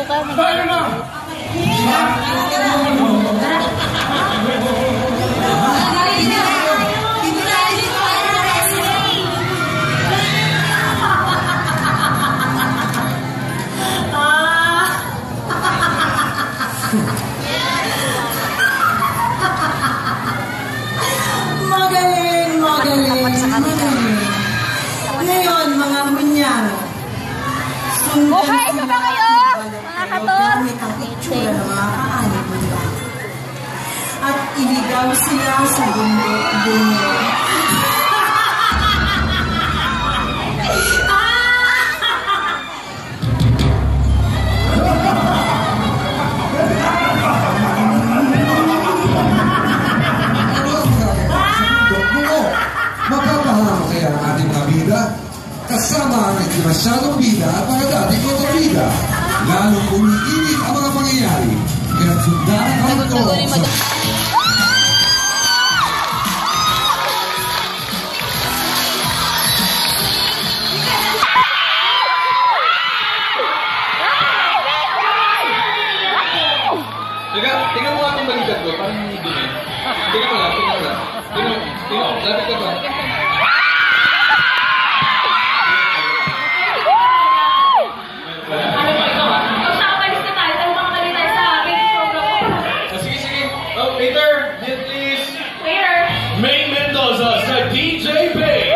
ka. Magaling. Ngayon, mga hunyang, okay, ito ba kayo? Mga kator? Gamit ang itsura ng mga kaanib nila. At iligaw sila sa bundok-bunyo. Mapapahama kaya ang ating mga bida kasama ang masyadong bida at mga dating kontrabida. Lalong umiinit ang mga pangyayari. Kaya sundan ang ito sa... Tingnan mo nga itong balikat ko, parang hindi din. Tingnan mo lang. Lapit ka ba? Sige. Oh, waiter, hit please. Waiter. May Mendoza sa DJ Bay.